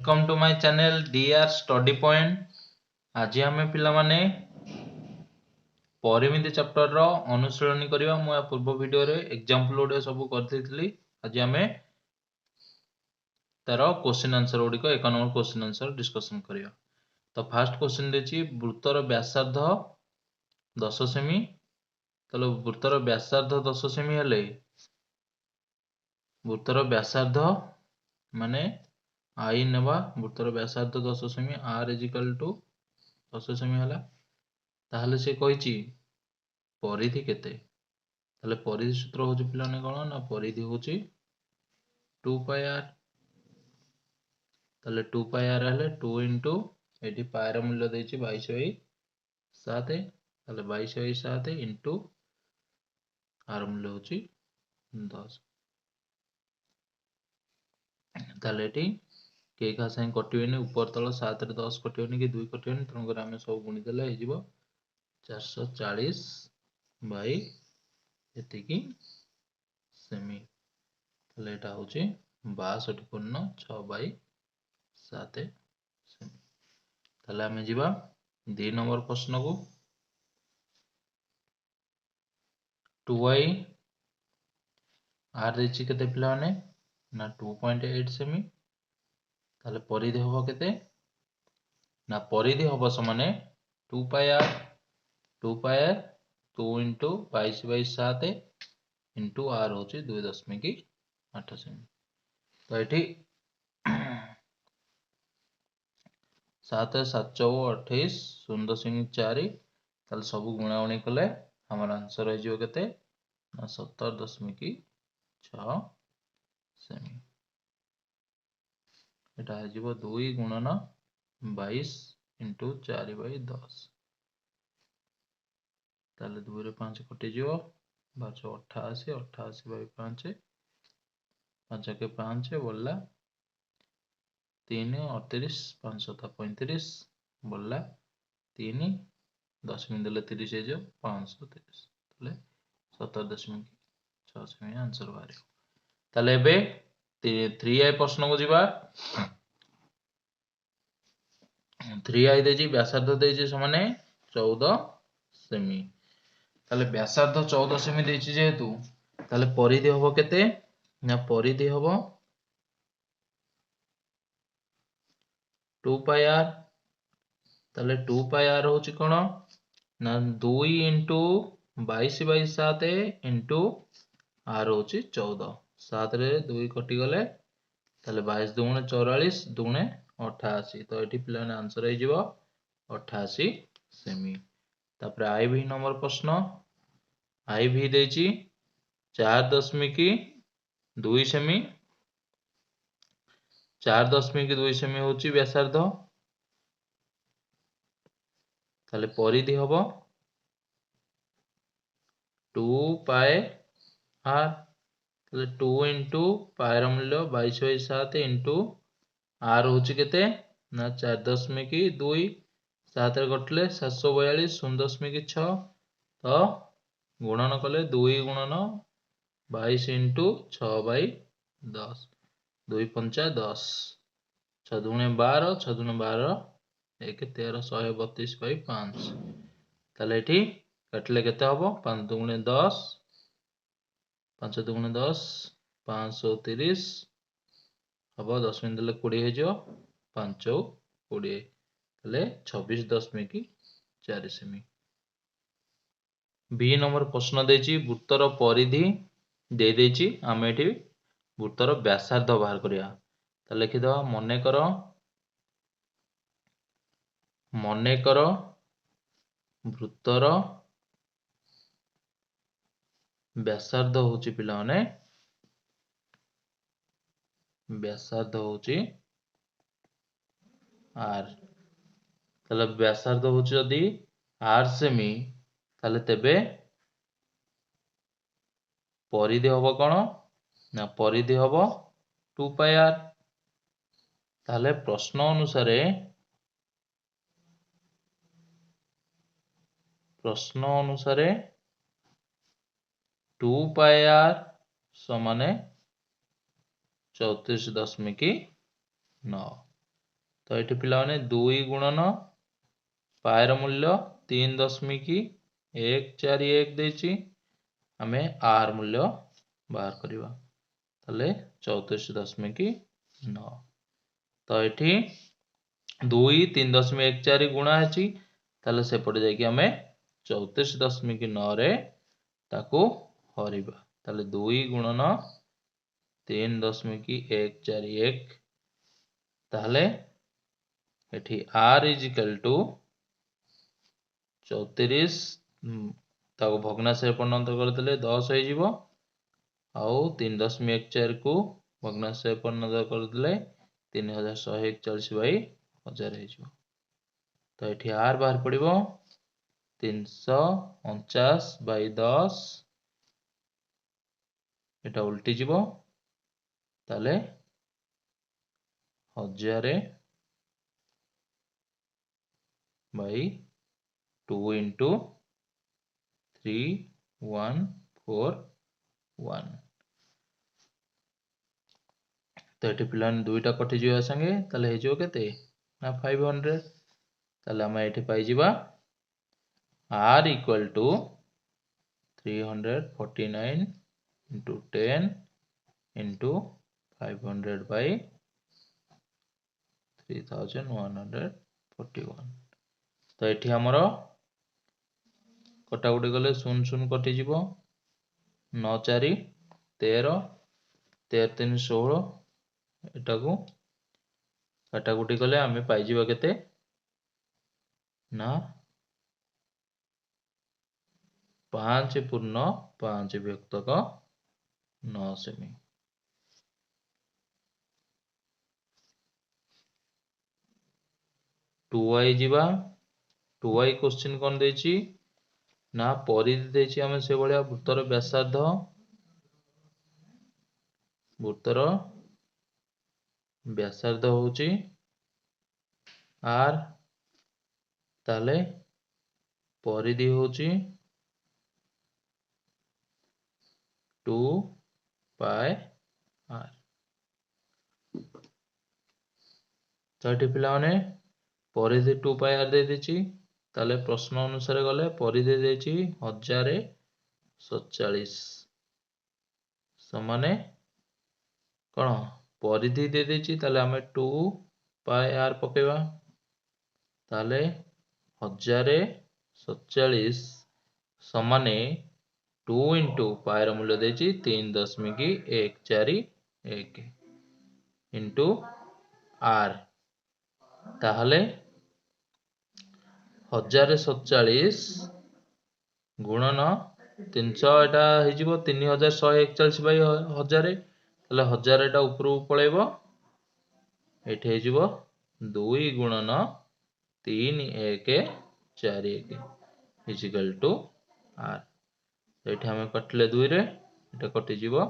Welcome to my channel DR study point. आज आम पिलाने परिमिति चैप्टर रो अनुशीलनी करबा। मु पूर्व वीडियो रे एग्जांपल ओडे सब कर देथिली। आज आम तार क्वेश्चन आंसर गुड़िक एक नंबर क्वेश्चन आंसर डिस्कशन करबा। तो फर्स्ट क्वेश्चन देछि वृत्तर व्यासार्ध 10 सेमी। तले वृत्तर व्यासार्ध 10 सेमी हेले वृत्तर व्यासार्ध माने आई नेबा वृत्तर व्यासार्ध 10 सेमी आर इज इक्वल टू 10 सेमी हला। ताहले से कहिछि परिधि केते। ताहले परिधि सूत्र होछि पिलाने कोन ना परिधि होछि 2 पाई आर। ताहले 2 पाई आर हेले 2 इनटू एठी पाई र मूल्य देछि 22/7। ताहले 22/7 इनटू आर मूल्य होछि 10। ताहले एठी के का संग कटिबेनी ऊपर तळ 7 रे 10 कटिबेनी कि 2 कटिबेनी तण कर हम सब गुणी देले हे जिवो 440 बाई एतिकी सेमी। ताहले एटा होछि 62.6/7 सेमी। ताहले हम जिबा 2 नंबर प्रश्न को 2y आर देछि केते पिला माने ना 2.8 सेमी। ताहले परिधि होबो केते ना परिधि होबो समाने 2 pi R 2 into 22/7 into R होछि 2.8 सेमी। तो एठी 7 7 28 0.4 ताले सब गुणागुणी कले हमर आंसर हो जिवो केते ना 17.6 सेमी। एटा हो जिवो 2 गुणन 22 इनटू 4/10। ताले 2 रे 5 कटि जिवो 1288 88/5 5 के 5 बोला 3 38 5 35 बोला 3 10 मिनट देले 30 हे जो 530 ताले 17.6 सेमी आंसर बाहर। ताले एबे 3i प्रश्न को जिबा। 3i देजी व्यासार्ध देजी समाने 14 सेमी। ताले व्यासार्ध 14 सेमी देछि जेहेतु ताले परिधि होबो केते ना परिधि होबो 2 पाई आर। ताले 2 पाई आर होछि कोन ना 2 इनटू 22/7 इनटू आर होछि 14। 7 रे 2 कटि गले ताले 22 दुणे 44 दुणे 88। तो एठी प्लान आंसर हे जिवो 88 सेमी। तापर आईवी नंबर प्रश्न आईवी देछि 4.2 सेमी। 4.2 सेमी होछि व्यासार्ध। ताले परिधि होबो 2 पाई आर। ताले 2 इनटू पाई र मूल्य 22/7 इनटू आर होछि केते ना 4.2 7 रे कटले 742 0.6 तो गुणन कले 2 गुणन 22 इनटू 6/10 2 5 10 6 दुणे 12 6 दुणे 12 1 13 132/5। ताले एठी कटले केते हबो 5 दुणे 10 5 दुणे 10 530 हबो 10 मिनट देले 20 हे जो 5 20 ताले 26.4 सेमी। बी नंबर प्रश्न देछि वृत्तर परिधि दे देछि हम एठी वृत्तर व्यासार्ध बाहर करिया। त लिखि दवा मने करो वृत्तर व्यासार्ध होछि पिला माने व्यासार्ध होछि आर। ताले व्यासार्ध होछि जदी आर सेमी ताले तेबे परिधि होबो कोन ना परिधि होबो 2 पाई आर। ताले प्रश्न अनुसारे 2 पाई आर समाने 34.9। तो ये पिलाने 2 गुणन पायर मूल्य 3.141 देछि आमे आर मूल्य बाहर करवा ताले 34.9 तो ये 2 3.14 गुणा है ताले सेपटे जाकि आमे 34.9 रे ताको हरिबा ताले 2 गुणन 3.141 ताले एठी r इज इक्वल टू 34 ताको भग्नांश परिणत करदेले 10 हो जिवो आउ 3.14 को भग्नांश परिणत करदेले 3141 बाई 1000 हो जिवो तो एठी r बाहर पड़िबो 349 बाई 10 एटा उल्टी जिवो ताले 1000 बाई 2 इंटू 3141 तो ये पिलाने दुईटा कटि जावा संगे ताले हे जो केते ना 500 ताले हम एठी पाई जिबा r equal to 349 into 10 into 500 by 3141 तो ये हमर कटाकुटी गले 0 कटि जीवो 9 4 13 13 3 16 एटा को कटाकुटी गले आमे पाई जीवा केते ना 5 पूर्ण 5 व्यक्तक 9 सेमी 2y जीवा 2y क्वेश्चन कोन देछि ना परिधि देछि हम से भलिया वृत्तर व्यासार्ध होची r ताले परिधि होची 2 पाई r तो ये पिलाने परिधि 2 पाई r दे देछि ताले प्रश्न अनुसार गले परिधि देछि 1047 समाने कोन परिधि दे देछि ताले हमें 2 पाई r पकेबा ताले 1047 समाने 2 इंटू पाई र मूल्य देछि 3.141 इंटू r ताहले 1047 गुणन 300 एटा हिजिबो 3141 बाई 1000 ताले 1000 एटा ऊपर पळेबो एठे हिजिबो 2 गुणन 3141 इजिकल टू r एठे हमें कटले 2 रे एटा कटि जीवो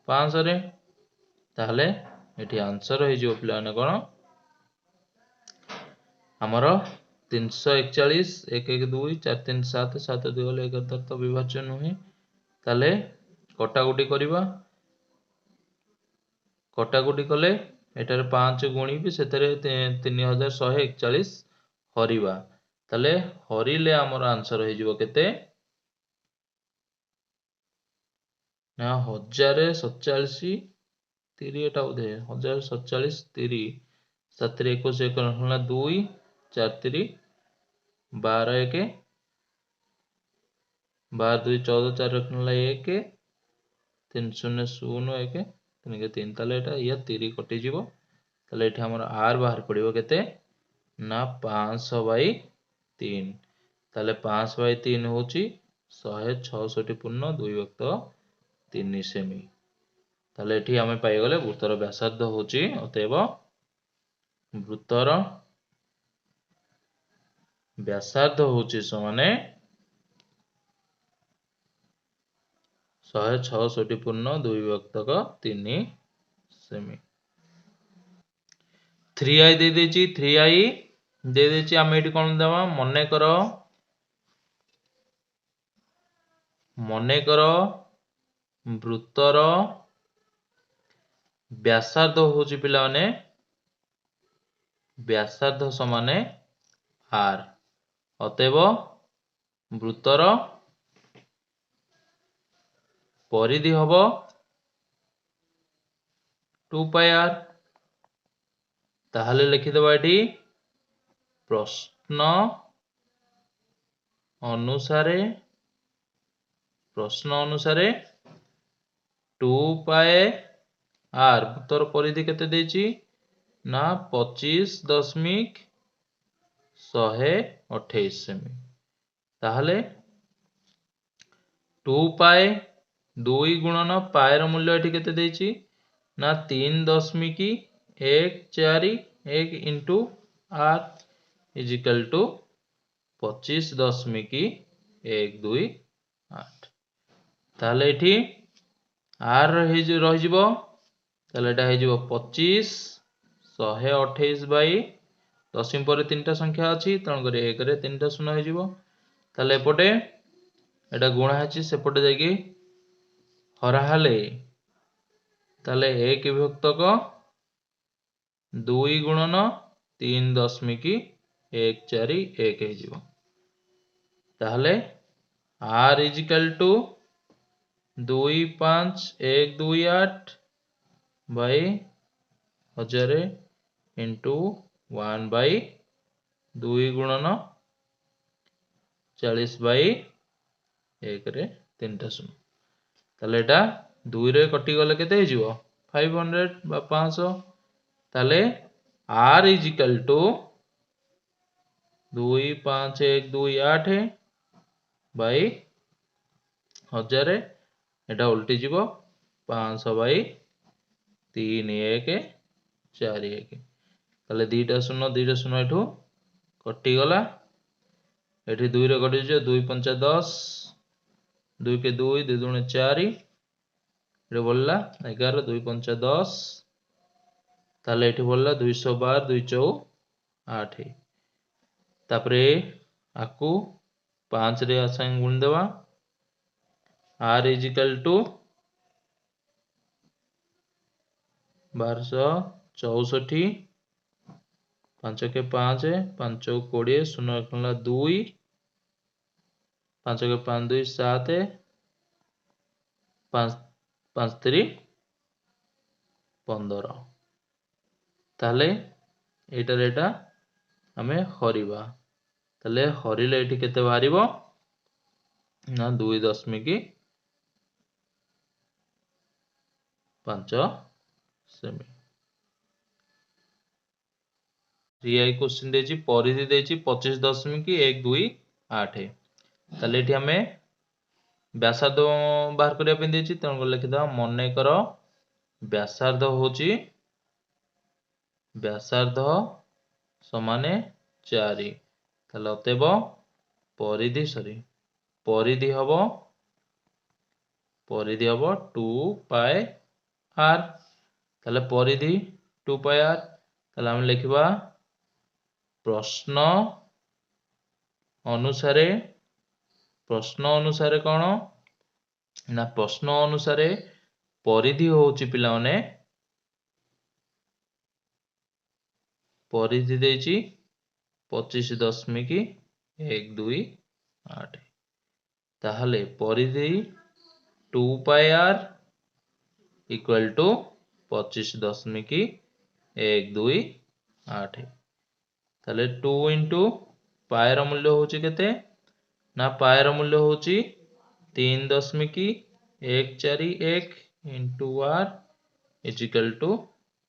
500 रे ताहले एठी आंसर हिजिबो पिलाने कोन हमारा 341 112 437 7 गले 11 तो विभाज्य नुहे ताले कटाकुटी करिबा कटाकुटी कले एटारे 5 गुणी भी सेतरे 3141 हरिबा ताले हरिले हमर आंसर हे जिवो केते ना 1047 30 एटा उधे 1047 30 7 21 1 होला 2 4 3 12 1 12 2 14 4 रखनला 1 3 0 0 1 3 के 3 ताले एटा या 30 कटि जीवो ताले एठी हमर r बाहर पड़िबो केते ना 500 बाई 3 ताले 5 बाई 3 होची 166 पूर्ण 2 व्यक्त 3 सेमी ताले एठी हमें पाई गले वृत्तर व्यासार्ध होची अतएव वृत्तर व्यासार्ध होची समाने 166 पूर्ण 2 व्यक्तक 3 सेमी 3i दे देची 3i दे देची हम एठी कोन देबा मने करो वृत्तर व्यासार्ध होची पिलाने व्यासार्ध समान आर। अतएव वृत्तर परिधि हम 2πr। ताहले लिखिदेवा ये प्रश्न अनुसारे 2πr वृत्तर परिधि केते देछि ना 25.128 सेमी। ताहले 2π 2 गुणन पाएर मूल्य एठी केते देछि ना 3.141 into r is equal to 25.128। ताहले एठी आर रही जिवो ताहले एटा हे जिवो 25 128 बाई दशमी पर 3टा संख्या अछि तेणु करी 1 रे 3टा शून्य हे जिवो। ताहले एपटे एटा गुणा अछि सेपटे जाकी हरा हेले ताहले 1 विभक्तक 2 गुणन 3.141 हे जिवो। ताहले r is equal to 25128 by 1000 into 1 by 2 गुणन 40 बाई 1 रे 3टा शून्य। ताहले एटा 2 रे कटि गले केते हे जिवो 500 बा 500। ताहले r is equal to 25128 by 1000 एटा उल्टी जीवो 500 बाई 3141। ताहले 2टा शून्य एठू कटि गला एठी 2 रे कटि जो 2 5 10 2 के 2 2 दुणे 4 एठी बोलला 11 2 5 10। ताहले एठी बोलला 212 2 4 8। तापरे आकु 5 रे असाइन गुण देवा r इज इक्वल टू 1264 5 के 5 5 20 0 1 2 5 के 5 2 7 5 5 3 15। ताहले एटा रेटा हमें हरिबा ताहले हरिले एठी केते बाहरिबो ना 2.5 सेमी। रियाई क्वेश्चन देछि परिधि देछि 25.128। ताहले एठी हमें व्यासार्ध बाहर करिया पे देछि तेणु लिखिदा मने कर व्यासार्ध होछि व्यासार्ध समान 4। ताहले अतएव परिधि परिधि हबो 2πr। ताहले परिधि 2πr ताहले हम लिखिबा प्रश्न अनुसारे कौन ना प्रश्न अनुसारे परिधि होछि पिला माने परिधि देछि 25.128। ताहले परिधि 2πr इक्वल टू 25.128। ताहले 2 इंटू पायर मूल्य होछि केते ना पायर मूल्य होछि 3.141 into r is equal to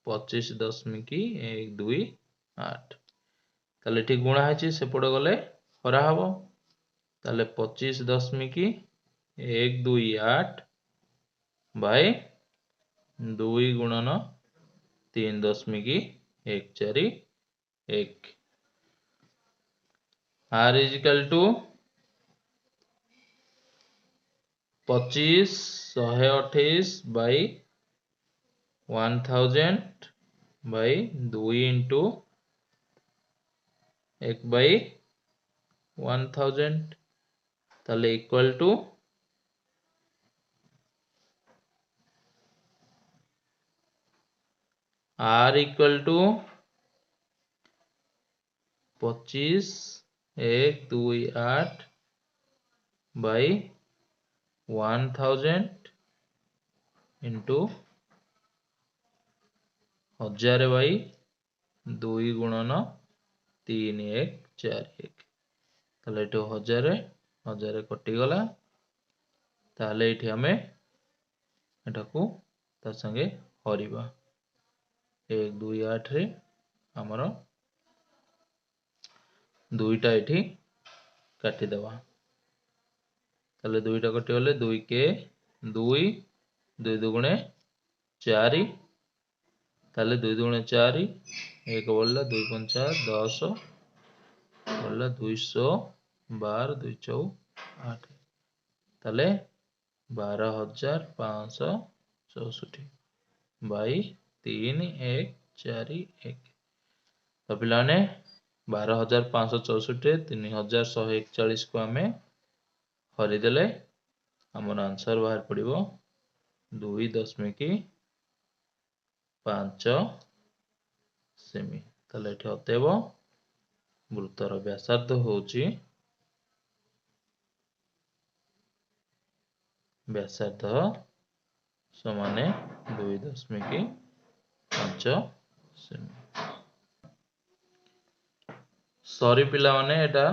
25.128। ताहले ठीक गुणा है सेपटे गले हरा हबो ताहले 25.128 बाई 2 गुणन 3.141 r is equal to 25 128 by 1000 by 2 into 1 by 1000 ताहले equal to r equal to 25 1 2 8 by 1000 into 1000 by 2 गुणन 3 1 4 1 ताले एठो 1000 कटिगला ताले एठी हमें एटाकू ता संगे हरिबा 1 2 8 रे हमर दुईटा एठी काटी देवा ताले दुईटा कटि गले 2 के 2 2 दुगुणे 4 ताले 2 दुगुणे 4 1 बोलला 2 पंचा 10 बोलला 212 2 चौ 8 ताले 12564 बाई 3 1 4 1 तो पिलाने 12564 3141 को आमे हरिदेले हमर आंसर बाहर पड़िबो 2.5 सेमी ताले एठी अतएव वृत्तर व्यासार्ध होउची व्यासार्ध समाने 2.5 सेमी सॉरी पिला माने एटा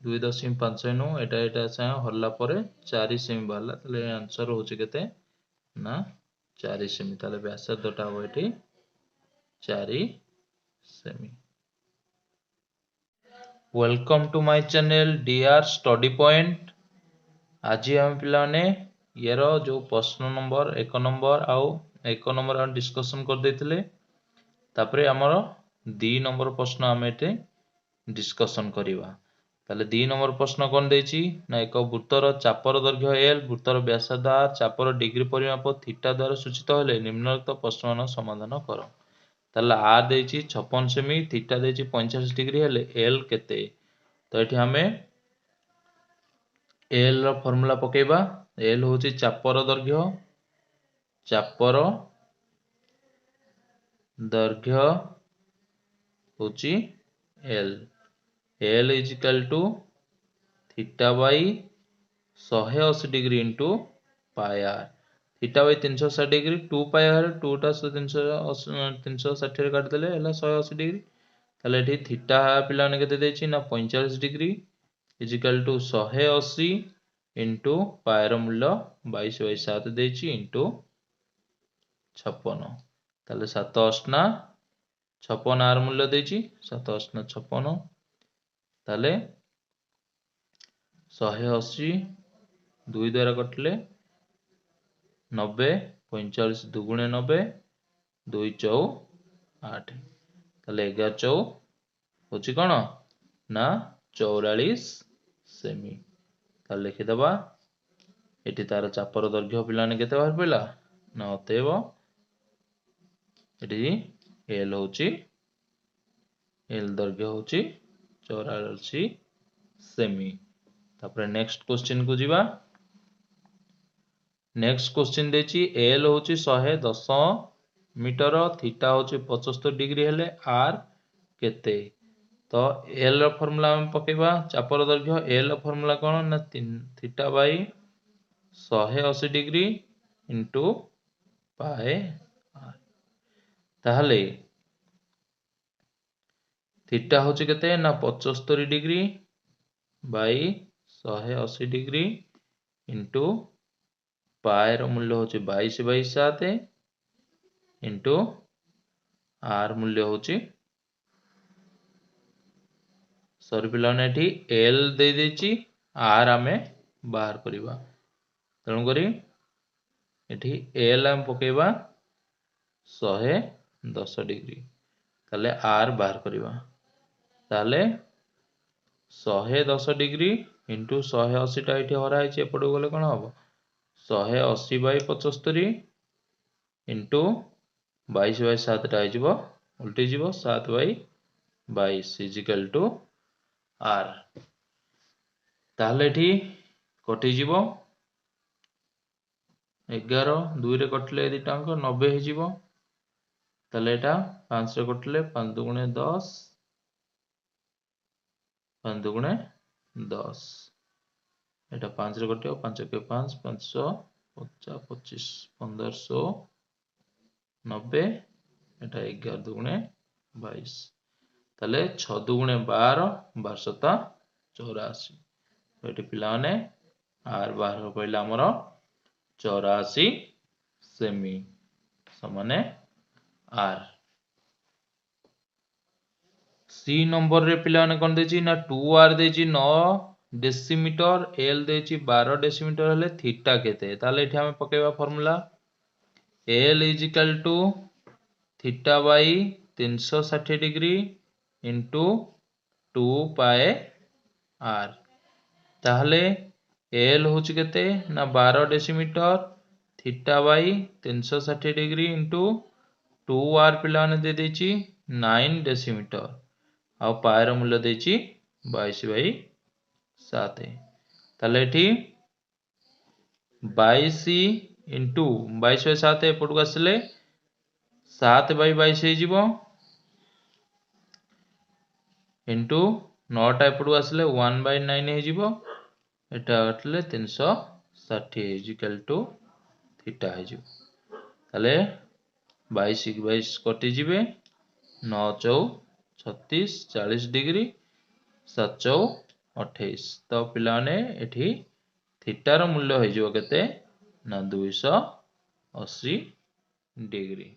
2.5 नु एटा से हल्ला परे 4 सेमी बाला तले आंसर होची केते ना 4 सेमी ताले व्यासार्धटा हो एठी 4 सेमी। Welcome to my channel DR study point. आज हम पिलाने यार जो प्रश्न नंबर 1 नंबर आउ 1 नंबर हम डिस्कशन कर देथिले तापरे हमर 2 नंबर प्रश्न हम एटे डिस्कशन करिवा ताले 2 नंबर प्रश्न कोन देछि ना एक वृत्तर चापर दैर्घ्य एल वृत्तर व्यासार्ध आर चापर डिग्री परिमाप थीटा द्वारा सूचित हेले निम्नलिखित प्रश्नमान समाधान करो ताले आर देछि 56 सेमी थीटा देछि 45 डिग्री हेले एल केते तो एठी हमें एल रो फार्मूला पकेबा एल होछि चापर दैर्घ्य होछि L is equal to theta by 180 degree into pi R theta by 360 degree 2 pi R 2 टा 360 काट देले हला 180 डिग्री ताले एठी थीटा पिला ने केते देछि ना 45 degree is equal to 180 into pi रो मूल्य 22/7 देछि इंटू 56 ताले 7 8 ना 56 आर मूल्य देछि 7 8 ना 56 ताले 180 2 द्वारा कटले 90 45 दुगुणे 90 2 चौ 8 ताले 11 चौ होची कोन ना 44 सेमी ताले लिखि दबा एठी तार चापर दैर्घ्य पिलाने केते बाहर पइला ना अतएव एठी एल होची एल दैर्घ्य होची 84 सेमी तापर नेक्स्ट क्वेश्चन को जीवा नेक्स्ट क्वेश्चन देछि एल होची 110 मीटर थीटा होची 75 डिग्री हेले आर केते तो एल रो फार्मूला हम पकेबा चापर दैर्घ्य एल रो फार्मूला कोन ना theta by 180 degree into pi R ताहले थीटा होची केते ना 75 degree by 180 degree into pi रो मूल्य होची 22/7 इंटू आर मूल्य होची सॉरी पिलाने एठी एल दे देछि आर आमे बाहर करिबा तणु करी एठी एल हम पकेबा 110 डिग्री ताले आर बाहर करिबा ताले 110 डिग्री इंटू 180 टा एठी हरा है एपटो गले कोन हबो 180/75 इंटू 22/7 टा आइजबो उल्टी जीवो 7/22 इज इक्वल टू आर ताले एठी कटि जीवो 11 2 रे कटले दिटा अंक 90 हे जीवो ताले एटा 5 रे कटले 5 दुगुणे 10 5 दुगुणे 10 एटा 5 रे कटियो 5 के 5 500 50 25 1590 एटा 11 दुगुणे 22 ताले 6 दुगुणे 12 12 84 एटी पिला माने आर बाहर पइला हमरो 84 सेमी समाने आर सी नंबर रे पिला माने कोन देची ना 2r देची 9 डेसीमीटर एल देची 12 डेसीमीटर हले थीटा केते ताले एठी हमें पकेबा formula L is equal to theta by 360 degree into 2 pi R ताहले एल होची केते ना 12 decimetre theta by 360 degree into 2r पिला ने दे देची 9 डेसीमीटर आ पाए रो मूल्य देची 22/7 ताले एठी 22 इंटू 22/7 एपटू आसले 7/22 जीवो इंटू 9टा एपटू आसले 1/9 हे जीवो एटा आटले 360 इज इक्वल टू थीटा हे जीवो ताले 22 22 कटि जिवे 9 4 36 40 डिग्री 7 4 28 तो पिला ने एठी थीटा रो मूल्य हे जीवो केते ना 280 डिग्री।